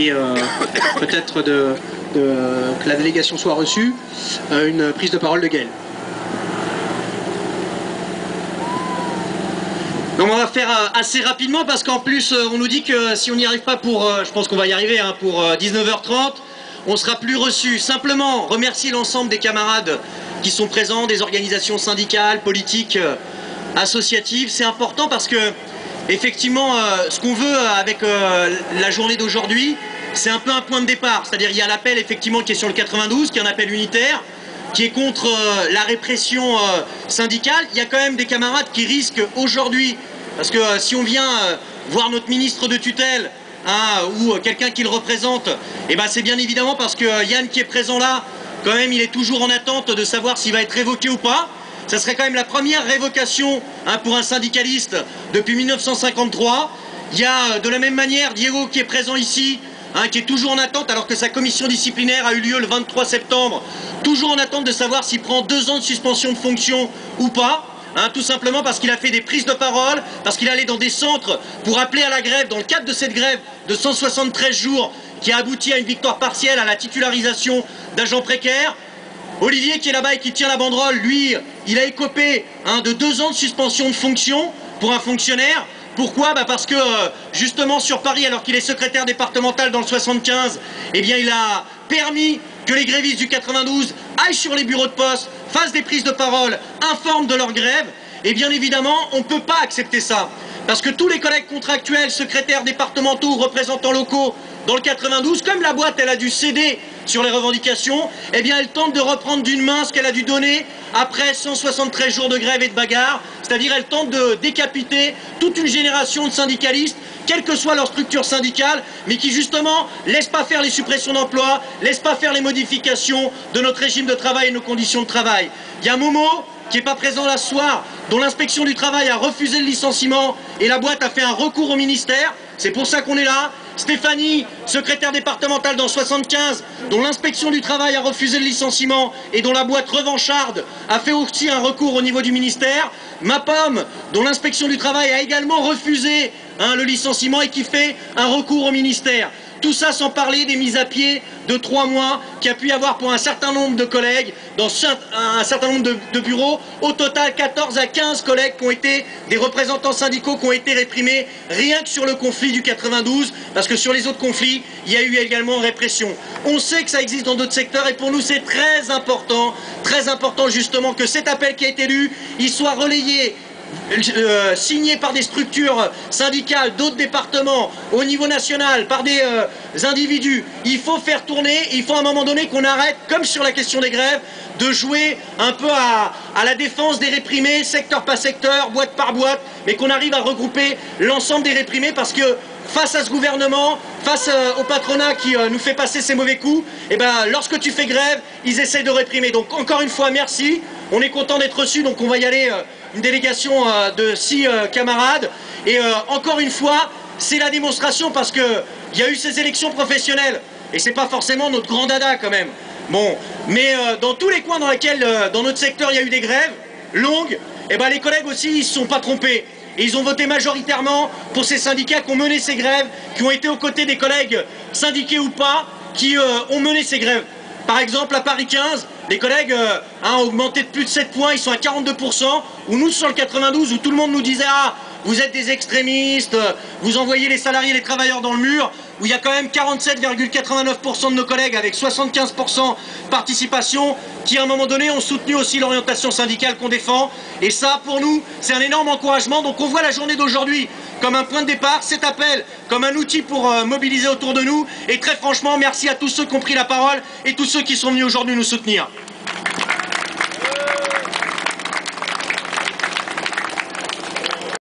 Et peut-être que la délégation soit reçue, une prise de parole de Gaël. Donc on va faire assez rapidement parce qu'en plus on nous dit que si on n'y arrive pas pour, je pense qu'on va y arriver, hein, pour 19h30, on sera plus reçu. Simplement remercier l'ensemble des camarades qui sont présents, des organisations syndicales, politiques, associatives. C'est important parce que effectivement ce qu'on veut avec la journée d'aujourd'hui, c'est un peu un point de départ. C'est-à-dire il y a l'appel effectivement qui est sur le 92, qui est un appel unitaire, qui est contre la répression syndicale. Il y a quand même des camarades qui risquent aujourd'hui, parce que si on vient voir notre ministre de tutelle ou quelqu'un qui le représente, eh ben c'est bien évidemment parce que Yann qui est présent là, quand même il est toujours en attente de savoir s'il va être révoqué ou pas. Ça serait quand même la première révocation pour un syndicaliste depuis 1953. Il y a de la même manière Diego qui est présent ici, qui est toujours en attente alors que sa commission disciplinaire a eu lieu le 23 septembre, toujours en attente de savoir s'il prend 2 ans de suspension de fonction ou pas, tout simplement parce qu'il a fait des prises de parole, parce qu'il allait dans des centres pour appeler à la grève dans le cadre de cette grève de 173 jours qui a abouti à une victoire partielle, à la titularisation d'agents précaires. Olivier qui est là-bas et qui tient la banderole, lui, il a écopé de 2 ans de suspension de fonction pour un fonctionnaire. Pourquoi? Parce que justement sur Paris, alors qu'il est secrétaire départemental dans le 75, eh bien il a permis que les grévistes du 92 aillent sur les bureaux de poste, fassent des prises de parole, informent de leur grève. Et bien évidemment, on ne peut pas accepter ça. Parce que tous les collègues contractuels, secrétaires départementaux, représentants locaux dans le 92, comme la boîte elle a dû céder sur les revendications, eh bien elle tente de reprendre d'une main ce qu'elle a dû donner après 173 jours de grève et de bagarre, c'est-à-dire elle tente de décapiter toute une génération de syndicalistes, quelle que soit leur structure syndicale, mais qui justement laissent pas faire les suppressions d'emplois, laissent pas faire les modifications de notre régime de travail et nos conditions de travail. Il y a Momo qui n'est pas présent là ce soir, dont l'inspection du travail a refusé le licenciement et la boîte a fait un recours au ministère, c'est pour ça qu'on est là. Stéphanie, secrétaire départementale dans 75, dont l'inspection du travail a refusé le licenciement et dont la boîte revancharde a fait aussi un recours au niveau du ministère. Ma pomme, dont l'inspection du travail a également refusé le licenciement et qui fait un recours au ministère. Tout ça sans parler des mises à pied de 3 mois qu'il y a pu y avoir pour un certain nombre de collègues dans un certain nombre de bureaux. Au total, 14 à 15 collègues qui ont été des représentants syndicaux qui ont été réprimés rien que sur le conflit du 92, parce que sur les autres conflits, il y a eu également répression. On sait que ça existe dans d'autres secteurs et pour nous c'est très important justement que cet appel qui a été lu, il soit relayé, signé par des structures syndicales d'autres départements, au niveau national, par des individus. Il faut faire tourner, il faut à un moment donné qu'on arrête, comme sur la question des grèves, de jouer un peu à la défense des réprimés, secteur par secteur, boîte par boîte, mais qu'on arrive à regrouper l'ensemble des réprimés parce que face à ce gouvernement, face au patronat qui nous fait passer ces mauvais coups, et lorsque tu fais grève, ils essayent de réprimer. Donc encore une fois, merci. On est content d'être reçus, donc on va y aller, une délégation de 6 camarades. Et encore une fois, c'est la démonstration parce qu'il y a eu ces élections professionnelles. Et c'est pas forcément notre grand dada quand même. Bon, mais dans tous les coins dans lesquels, dans notre secteur, il y a eu des grèves longues, les collègues aussi, ils ne se sont pas trompés. Et ils ont voté majoritairement pour ces syndicats qui ont mené ces grèves, qui ont été aux côtés des collègues syndiqués ou pas, qui ont mené ces grèves. Par exemple, à Paris 15, les collègues ont augmenté de plus de 7 points, ils sont à 42%, où nous, sur le 92, où tout le monde nous disait « Ah, vous êtes des extrémistes, vous envoyez les salariés et les travailleurs dans le mur », où il y a quand même 47,89% de nos collègues avec 75% participation qui à un moment donné ont soutenu aussi l'orientation syndicale qu'on défend. Et ça pour nous c'est un énorme encouragement. Donc on voit la journée d'aujourd'hui comme un point de départ, cet appel comme un outil pour mobiliser autour de nous. Et très franchement merci à tous ceux qui ont pris la parole et tous ceux qui sont venus aujourd'hui nous soutenir.